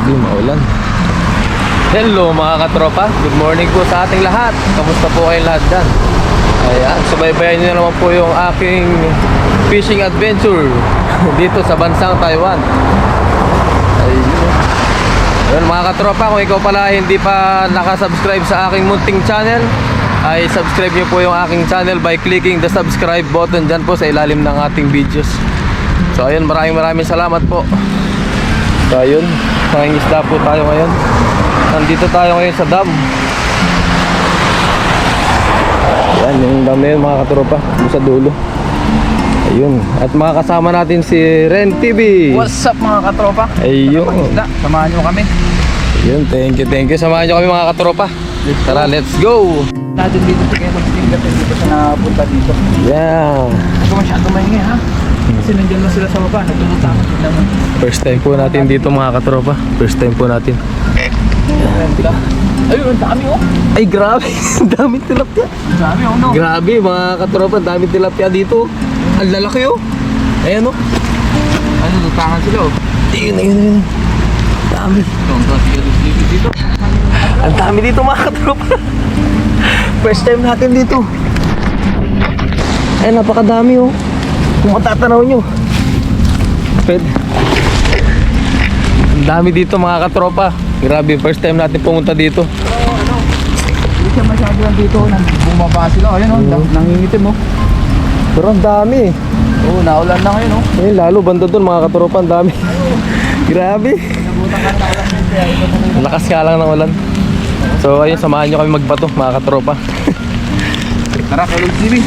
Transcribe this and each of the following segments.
Grabe, maulan. Hello mga katropa, good morning po sa ating lahat. Kamusta po kayong lahat dyan? Ayan, subaybayan nyo naman po yung aking fishing adventure dito sa bansang Taiwan. Ayun mga katropa, kung ikaw pala hindi pa nakasubscribe sa aking munting channel, ay subscribe nyo po yung aking channel by clicking the subscribe button dyan po sa ilalim ng ating videos. So ayun, maraming salamat po. So ayun, nangingisda po tayo ngayon. Nandito tayo ngayon sa dam. Ayan, yung dam na yun mga katropa, sa dulo. Ayun, at makakasama natin si Ren TV. What's up mga katropa? Ayun, samahan nyo kami. ayun, thank you. Samahan nyo kami mga katropa. Tara, let's go. Natin dito si Kevin Stingat dito sa napunta dito. Yeah. Ito masyado maingay ha. Kasi nandiyan na sila sa baba, nagtututang. First time po natin dito mga katropa. First time po natin. Ayun, ang dami oh. Ay grabe, ang daming tilapia. Ang dami oh no. Grabe mga katropa, ang daming tilapia dito. Ang lalaki oh. Ayan oh. Ano, tutangan sila oh. Ayun. Dami. Dito. Ang dami dito mga katropa. First time natin dito. Ay napakadami oh. Kung matatanaw nyo. Pwede. Ang dami dito mga katropa. Grabe, first time natin pumunta dito. Pero ano, hindi siya masyado lang dito. Bumaba sila. Ayun oh, nangingitim oh. Pero ang dami. Oo, naulan na ngayon oh. Eh, lalo banda doon mga katropa, ang dami. Grabe. Nabutan ka na ulan din kaya ito na. Ang lakas nga lang ng ulan. So ayun, samahan nyo kami magbato mga katropa. Tara, Kalog TV.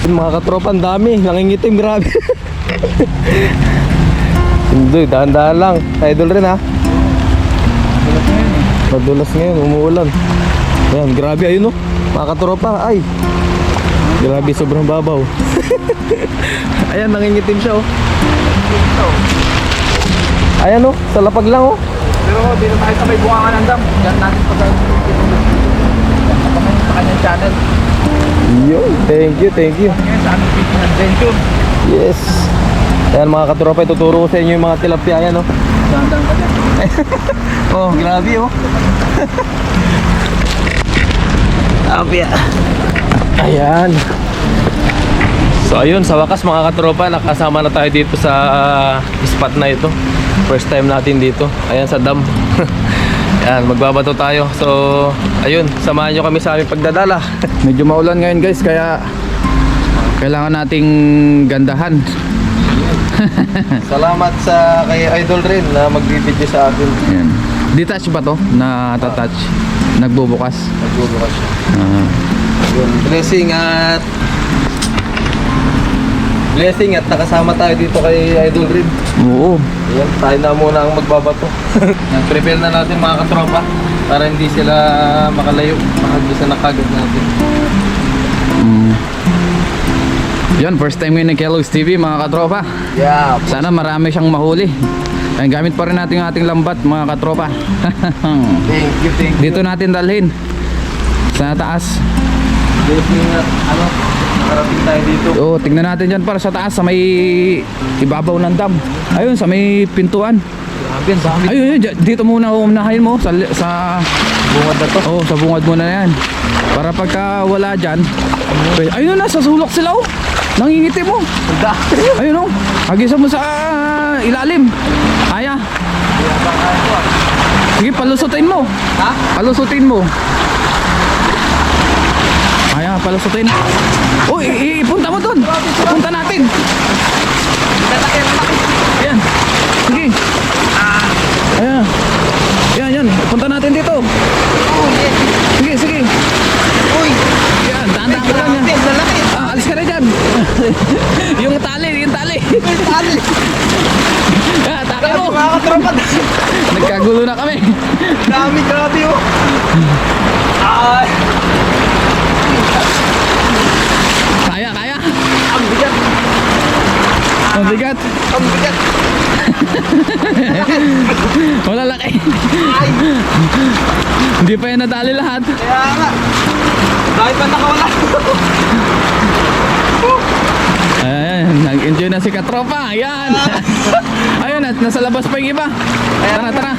Mga katropa, ang dami. Nangingitim, grabe. Hindi, dahan-dahan lang. Idol rin ha. Madulas ngayon, umuulan. Ayan, grabe, ayun o. Mga katropa, ay. Grabe, sobrang babaw. Ayan, nangingitim siya o. Ayan o, sa lapag lang o. Pero dito tayo sa may buwangan ng dam. Diyan natin pag-ibigin. Diyan ka pa ngayon sa kanyang channel. Yun, thank you. Ngayon sa aming fishing adventure. Yes. Ayan mga katropa, ituturo ko sa inyo yung mga tilapia. Ayan o. Dandang ka dyan. Oh, grabe oh. Tilapia. Ayan. So ayun, sa wakas mga katropa, nakasama na tayo dito sa spot na ito. First time natin dito. Ayan sa dam. Ayan, magbabato tayo. So ayun, samahan nyo kami sa aming pagdadala. Medyo maulan ngayon guys, kaya kailangan nating gandahan. Salamat sa kay Idol rin na magbibideo sa akin. Ayan. Detach ba to? Na tatouch? Nagbubukas? Nagbubukas siya. Ah. Blessing at nakasama tayo dito kay Idol rin. Oo. Ayan, tayo na muna ang magbabato. Nag-prepare na natin mga katropa para hindi sila makalayo. Makagisa na kagad natin. Yan, first time ngayon ng Kellogg's TV mga katropa. Yeah. Sana marami siyang mahuli. Ay, gamit pa rin natin yung ating lambat mga katropa. Thank you. Dito natin dalhin sa taas. Blessing at nakarating tayo dito. Oo, tignan natin dyan para sa taas, sa may ibabaw ng dam. Ayun, sa may pintuan. Grabe, ang dami. Ayun, dito muna unahin mo sa Bungad na to. oh, sa bungad muna na yan. Para pagka wala dyan. Ayun na, sa sulok sila oh. Nangingiti mo. Ayun oh. Hagisan mo sa ilalim. Kaya. Sige, palusutin mo. Ha? Palusutin mo. Kaya, palusutin. Oh, ipunta mo dun. Ipunta natin. Ayan. Sige. Ayan. Yan. Ipunta natin dito. Sige. Uy! Yan, tanda ka lang yan. Alis ka na dyan. yung tali. Taka mo. Mga katropa, Nagkagulo na kami. dami, grabe oh. Ay! Kaya. Ang bigat! Ang bigat. Malalaki. Ay! Hindi pa yan nadali lahat. Kaya nga! Dahil pa nakawala! Ayan, nag-enjoy na si katropa. Ayan. Ayun, nasa labas pa yung iba. Tara.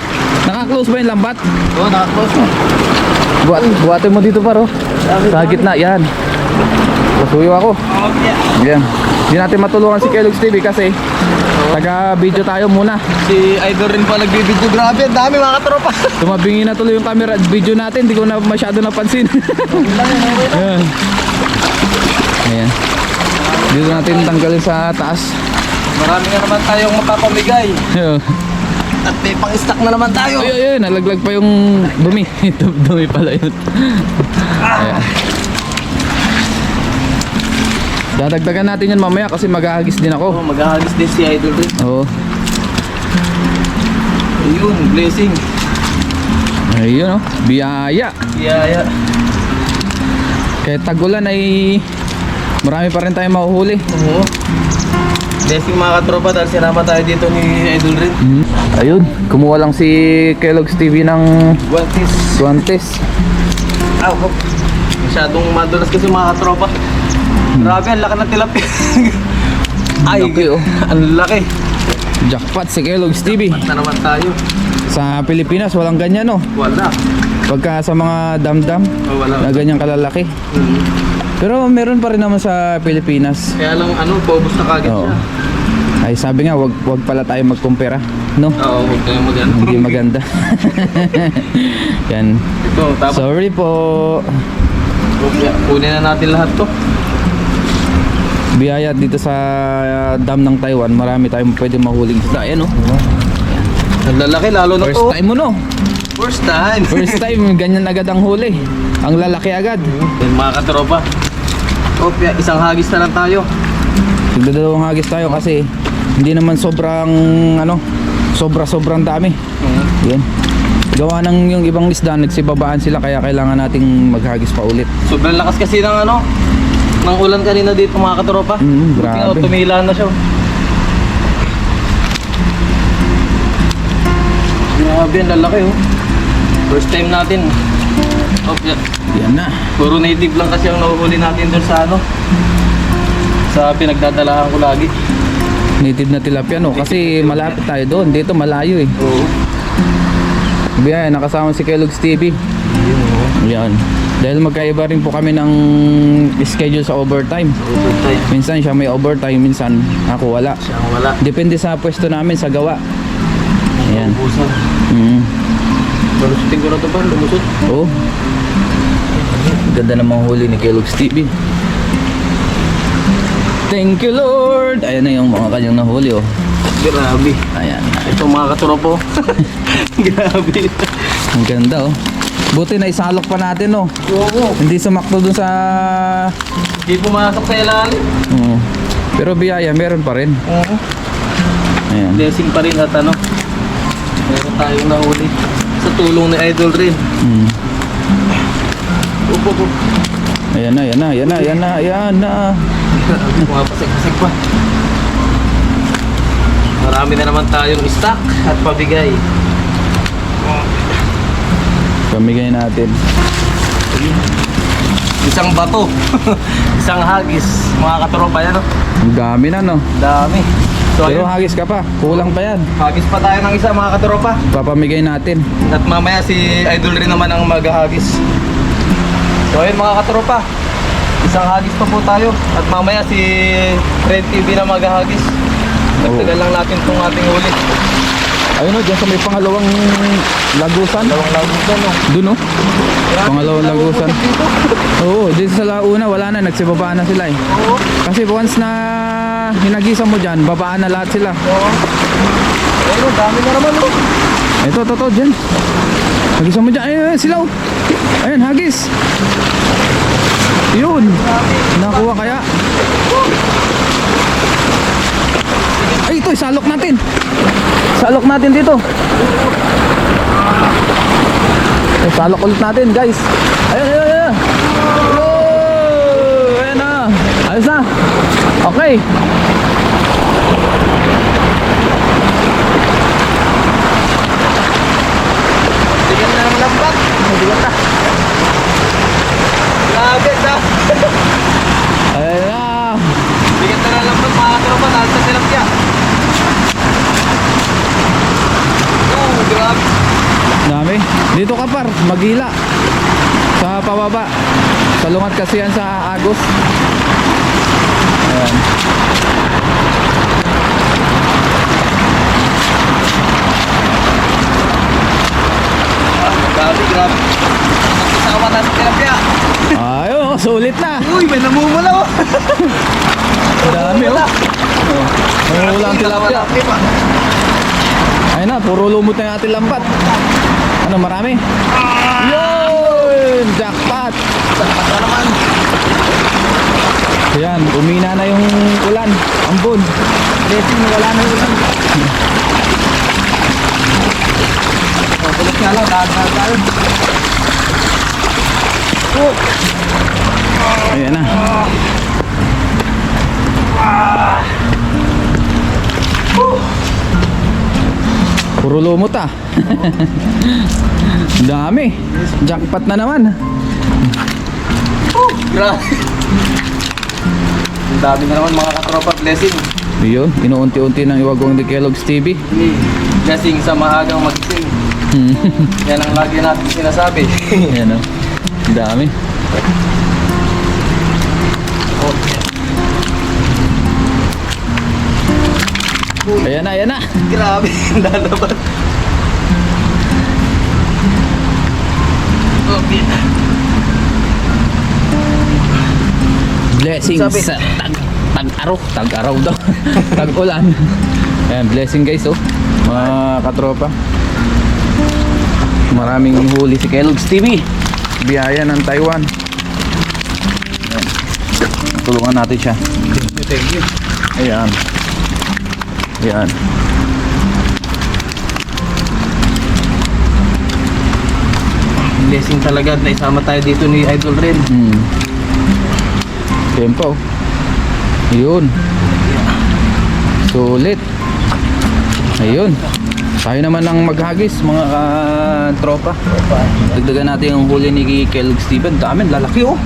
Naka-close ba yung lambat? Oo, naka-close mo. Buhatin mo dito paro. Sa gitna, yan. Pasuyo ako. Yan. Hindi natin matulungan si Kellogg's TV kasi taga-video tayo muna. Si Idol rin pa nagbibideo. Grabe, ang dami mga katropa. Tumabingi na tuloy yung camera at video natin. Hindi ko na masyado napansin. Ayan. Ayan. Dito natin tanggalin sa taas. Marami na naman tayong mapapamigay. Ayan. At may pang-stock na naman tayo. Ay, nalaglag pa yung dumi. Dumi pala yun. Ayan. Dadagdagan natin yan mamaya kasi maghahagis din ako. Oh, maghahagis din si Idol rin. Oo. Ayun, blessing. Ayun oh, biyaya. Biyaya. Kahit tagulan ay marami pa rin tayong mahuhuli. Oo. Blessing mga katropa dahil sinama tayo dito ni Idol rin. Ayun, kumuha lang si Kellogg's TV ng Guantes. guantes. Oh. Masyadong madulas kasi mga katropa. Grabe, ang laki ng tilapia. Ay, Laki, oh. ang laki. Jackpot si Kellogg's TV. Na naman tayo. Sa Pilipinas walang ganyan oh. Wala. Pagka sa mga dam-dam Oh, wala. na ganyang kalalaki. Mhm. Pero meron pa rin naman sa Pilipinas. Kaya lang paubos na kagad Oo. siya. Ay sabi nga wag pala tayo magkumpara, no? Oo, huwag kayong mag-ano. Hindi maganda. Yan. Ito, tapos Sorry po. kunin na natin lahat to. Biyaya dito sa dam ng Taiwan, marami tayong pwede mahuling isda. Ayan oh. Ang lalaki, lalo na First to. time mo no? First time. First time, ganyan agad ang huli. Ang lalaki agad. Yan, mga katropa. Isang hagis na lang tayo. Nagdadalawang hagis tayo kasi hindi naman sobrang sobrang dami. Yan. Gawa ng yung ibang isda, nagsibabaan sila kaya kailangan nating maghagis pa ulit. Sobrang lakas kasi ng ng ulan kanina dito mga katropa. Grabe. Tumila na siya. Grabe, ang lalaki oh. First time natin. Yan na. Puro native lang kasi ang nahuhuli natin doon sa sa pinagdadalahan ko lagi. Native na tilapia no kasi malapit tayo doon. Dito malayo eh. Oo. Biyaya, nakasama si Kellogg's TV. Yan. Dahil magkaiba rin po kami ng schedule sa overtime. Overtime. Minsan siya may overtime, minsan ako wala. Siya ang wala. Depende sa pwesto namin sa gawa. Ayan. Ubusan. Lumusot ko na ito pa, lumusot. Oh. Ganda namang huli ni Kellogg's TV. Thank you Lord. Ayan na yung mga kanyang nahuli oh. Grabe. Ayan. Ito mga katropo. Grabe. Ang ganda oh. Buti na isalok pa natin oh. Oo. Hindi sumakto dun sa Hindi pumasok sa ilalim. pero biyaya meron pa rin. Oo. Ayan. Blessing pa rin at meron tayong nahuli. Sa tulong ni Idol rin. Upo. Ayan na, ayan na, ayan na, ayan na, ayan na. Pumapasik-pasik pa. Marami na naman tayong stock at pabigay. Pamigay natin. Isang bato. Isang hagis. Mga katropa yan, no? Ang dami na no. Dami. So, Pero ayun. hagis ka pa, kulang pa yan. Hagis pa tayo ng isa, mga katropa. Papamigay natin. At mamaya si Idol rin naman ang maghahagis. So ayun mga katropa, isang hagis pa po tayo. At mamaya si Red TV na maghahagis. Nagtagal lang natin itong ating huli. Ayun o, dyan sa may pangalawang lagusan. Dalawang lagusan, no? Doon o. Pangalawang lagusan. Oo, dito sa launa wala na, nagsibabaan na sila eh. Oo. Kasi once na hinagisan mo dyan, babaan na lahat sila. Oo. Ayun, dami na naman, no? Ito, totoo dyan. Hagisan mo dyan. Ayun, sila o. Ayun, hagis. Yun. Nakuha kaya. Ay, ito, isalok natin. Salok natin dito. Salok ulit natin, guys. Ayun, ayun, ayun. Oh, ayun na. Ayos na. Okay. Bigat na naman ang bag. Bigat na. Grabe, na. Ayun na. Bigat na lang bag, mga katropa. Dahil sa tilapia. Oh, grabe. Dito ka par, Magila. Sa pababa. Salungat kasi yan sa Agos. Ayan. Grabe, grabe. Kasama na sa tilapia. Ayun, sulit na. Uy, may namumula oh. Dami oh. Namumula ang tilapia. Ayun na, puro lumot na yung ating lambat. Ano, marami? Yun! Jackpot! Jackpot na naman. Ayan, umina na yung ulan. Ambon. Blessing, wala na yung ulan. Tulog nga lang, dahan-dahan tayo. Ayan na. Puro lumot ah. Dami. Jackpot na naman. Grabe. Ang dami na naman mga katropa. Blessing. Yun, inuunti-unti ng iwagong ni Kellogg's TV. Blessing sa maagang magising. Yan ang lagi natin sinasabi. Ayan o. Dami. Ayan na, ayan na. Grabe. Ang lalaban. Okay. Blessings Sabi. sa tag-araw daw. Tag-ulan. Ayan, blessing guys oh. Mga katropa. Maraming huli si Kellogg's TV. Biyaya ng Taiwan. Ayan. Tulungan natin siya. Thank you. Ayan. Ayan. Blessing talaga na isama tayo dito ni Idol Ren. Tempo. Yun. Sulit. Ayun. Tayo naman ang maghagis mga tropa. Dagdagan natin yung huli ni Kellogg's TV. Dami, lalaki oh.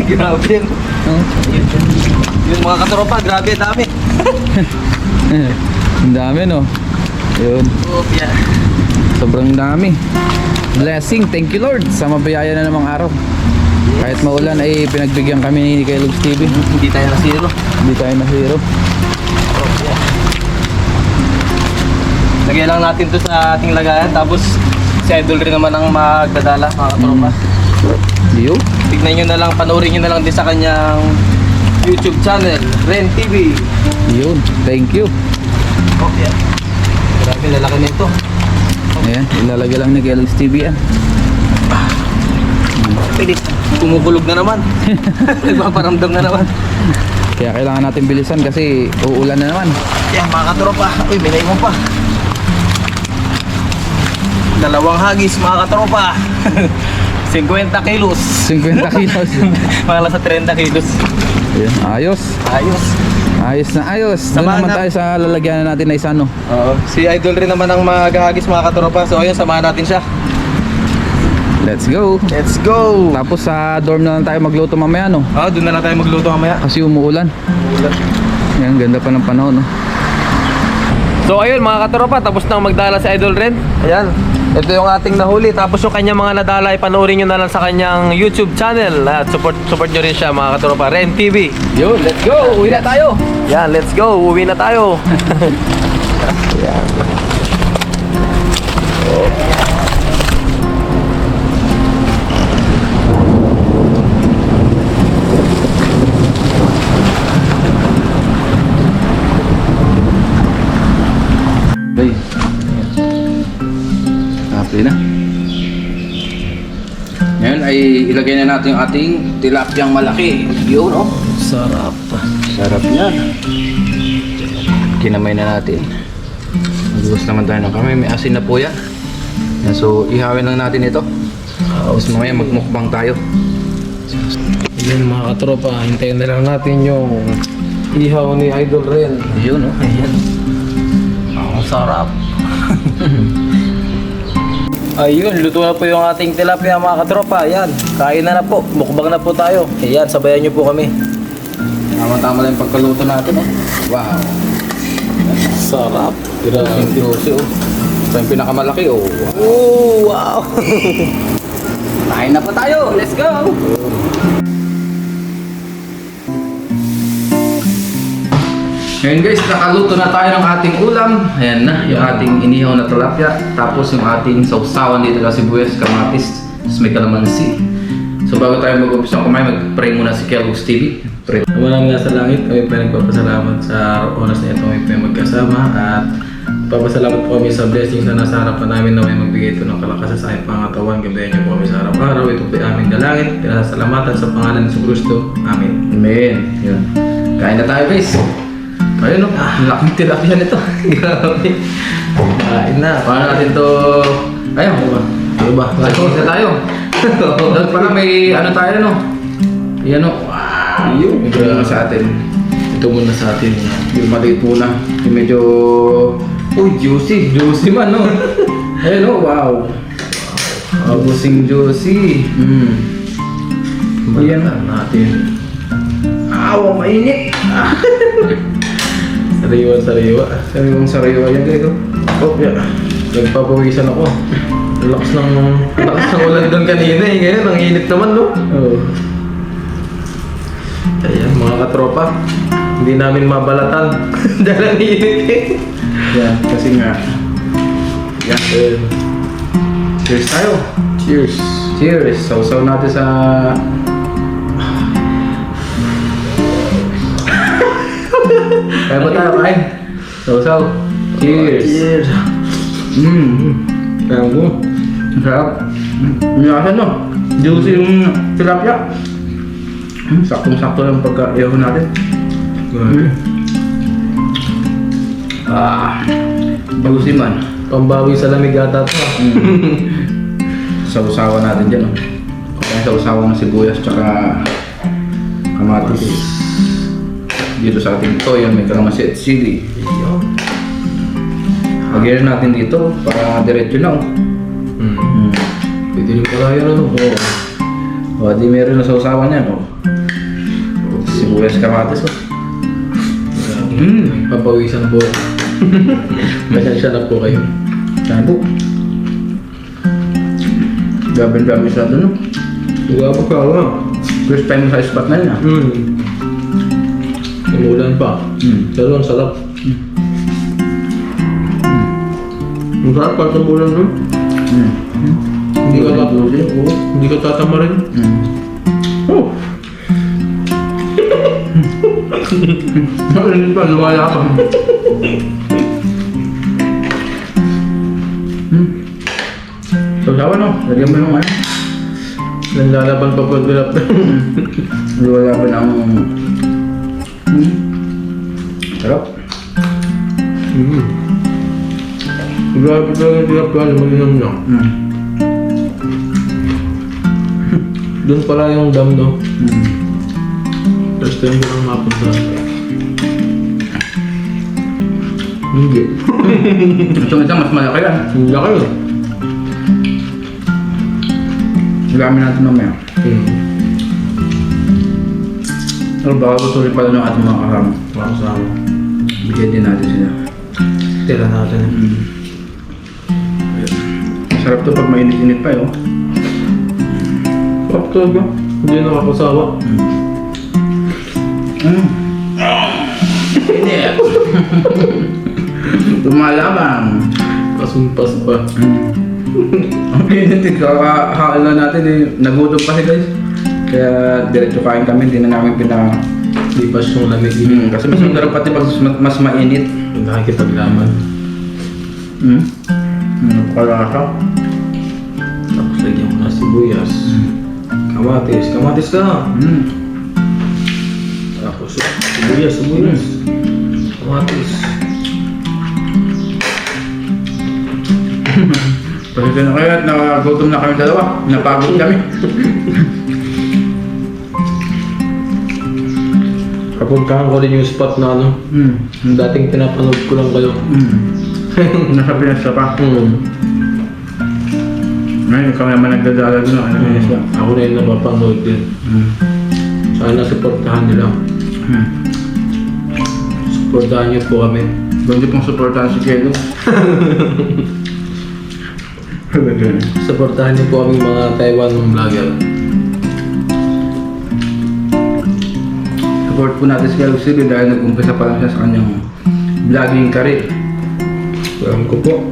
Grabe yan. Yun mga katropa, grabe, dami. Ang dami no. Yun. Oh, yeah. Sobrang dami. Blessing, thank you Lord sa mabiyaya na namang araw. Kahit maulan ay pinagbigyan kami ni Kellogg's TV. Hindi tayo na zero. Hindi tayo na hero. Oh, yeah. Lagay lang natin to sa ating lagayan. Tapos si Idol Ren naman ang magdadala mga katropa. Yo. Tignan nyo na lang, panoorin nyo na lang din sa kanyang YouTube channel, Ren TV. Yun, thank you. Oh, yeah. Grabe, lalaki na ito. Ayan, ilalagay lang ni Kellogg's TV yan. Pwede, kumukulog na naman. Nagpaparamdam na naman. Kaya kailangan natin bilisan kasi uulan na naman. Yan mga katropa. Uy, binay mo pa. Dalawang hagis mga katropa. 50 kilos. 50 kilos. Mga nasa 30 kilos. Ayan, ayos. Ayos. Ayos na ayos. Doon Samahan naman na- tayo sa lalagyan natin na isa no. Oo. Si Idol Ren naman ang maghahagis mga katropa. So ayun, samahan natin siya. Let's go. Let's go. Tapos sa dorm na lang tayo magluto mamaya no. Doon na lang tayo magluto mamaya. Kasi umuulan. Ayan, ganda pa ng panahon no. So ayun mga katropa, tapos nang magdala si Idol Ren. Ayan, ito yung ating nahuli. Tapos yung kanyang mga nadala, ipanoorin nyo na lang sa kanyang YouTube channel. At support nyo rin siya mga katropa, Ren TV. Yun, let's go. Uwi na tayo. Yan, let's go. Uwi na tayo. Yan. Bay. Happy na. Ngayon ay ilagay na natin yung ating tilapiyang malaki. Yun oh. Sarap. Sarap niyan. Kinamay na natin. Magbuhos naman tayo ng kamay. May asin na po yan. Yan, so ihawin lang natin ito. Tapos mamaya magmukbang tayo. Yan mga katropa, hintayin na lang natin yung ihaw ni Idol Ren. Yun oh. Ayan. Ang sarap. Ayun, luto na po yung ating tilapia mga katropa. Ayan, kain na po. Mukbang na po tayo. Ayan, sabayan nyo po kami. Tama-tama lang yung pagkaluto natin oh. Wow. Sarap. Grabe. Grabe. oh. Ito yung pinakamalaki, oh. Oh, wow! Kain na pa tayo. Let's go. Ngayon guys, nakaluto na tayo ng ating ulam. Ayan na, yung ating inihaw na tilapia. Tapos yung ating sausawan dito na sibuyas, kamatis, tapos may kalamansi. So bago tayo mag-umpisa kumain, mag-pray muna si Kellogg's TV. Pray. Maraming nga sa langit, kami pa nagpapasalamat sa oras na ito kami pa magkasama at papasalamat po kami sa blessings na nasa harapan namin na may magbigay ito ng kalakasan sa aming pangatawan. Gabayan niyo po kami sa araw-araw. Ito po yung aming dalangin. Pinasasalamatan sa pangalan ni Kristo. Amen. Amen. Yun. Kain na tayo guys. Ayun no, ang laking tilapia nito. Grabe. Kain na. Paano natin to? Ayun. Ano ba? Isa tayo. Dapat pala may ano tayo no? Yan no. Wow. Yun. Ito yung sa atin. Ito muna sa atin. Yung maliit muna. Yung medyo... Uy, juicy. Juicy man, no? Ayun no, wow. Abusing juicy. Ayan na. Natin. Aw, mainit. Sariwa. Sariwang sariwa yan guys. Oh, yeah. Nagpapawisan ako. Lakas ng ulan doon kanina eh. Ngayon, ang init naman, no? Oo. Ayan, mga katropa. Hindi namin mabalatan. Dahil ang init eh. Yan, kasi nga. Yan. Ayan. Cheers tayo. Cheers. Cheers. Sausaw natin sa... Kaya ba tayo kain? Sausaw. Cheers. Cheers. Kaya mo. Ang sarap. Nilasan no? Juicy yung tilapia. Saktong-sakto yung pagka-ihaw natin. Juicy man. Pambawi sa lamig ata ito. Sausawan natin dyan no? Kaya sausawan ng sibuyas tsaka kamatis. Dito sa ating toyo may kalamansi at sili. Lagyan natin dito para diretso na oh. Pwede rin pala yun ano. O, di meron na sausawan yan oh. Sibuyas kamatis oh. Papawisan po. Pasensya na po kayo. Sabo. Gabi sa doon no. Gaba ka nga. First time sa spot na yun ah. Umulan pa. Pero ang sarap. Ang sarap pa sa bulan doon. Hindi ka tatama rin. Oh! Narinig pa, lumala pa. Sausawan no? Lagyan mo yung ano? Nalalaban pa po ang dilap. Lumala pa ng... Sarap. Grabe talaga yung dilap ka. Lumalinam na. Doon pala yung dam, no? First time ko lang mapunta. Hindi. Itong isa mas malaki yan. Hindi ka yun. Ilamin natin mamaya. Pero baka gusto rin pala ng ating mga kasama. Mga kasama. Bigyan din natin sila. Tira natin. Sarap to pag mainit-init pa oh. Sarap talaga. Hindi nakakasawa. Init! Lumalabang. Pasumpas pa. Ang init eh. Kakakaala natin eh. Nagutom pa guys. Kaya diretso kain kami. Hindi na namin Lipas yung lamig. kasi mas masarap pati pag mas mainit. Yung nakikipaglaman. Napakalasa. Tapos lagyan mo na sibuyas. Kamatis. Kamatis ka. Tapos sibuyas. Kamatis. Pasensya na kayo at nagutom na kami dalawa. Napagod kami. Kapuntahan ko rin yung spot na ano. Yung dating pinapanood ko lang kayo. Nasa Pinas ka pa. Ngayon, ikaw naman nagdadala doon. Ano na siya? Ako na yung napapanood din. Sana supportahan nila. Supportahan niyo po kami. Huwag niyo pong supportahan si Kelo. Supportahan niyo po aming mga Taiwan vlogger. Support po natin si Caleb City dahil nag-umpisa pa lang siya sa kanyang vlogging career. Alam ko po.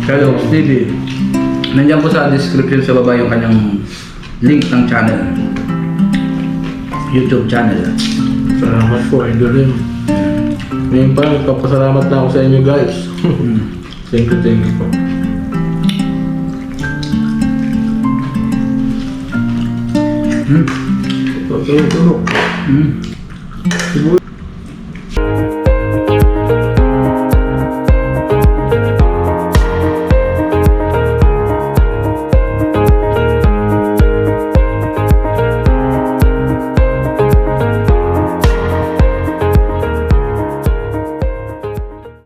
Caleb City. Nandiyan po sa description sa baba yung kanyang link ng channel. YouTube channel. Salamat po, idol rin. Ngayon pa, nagpapasalamat na ako sa inyo guys. Thank you po. Okay, ito. Siguro.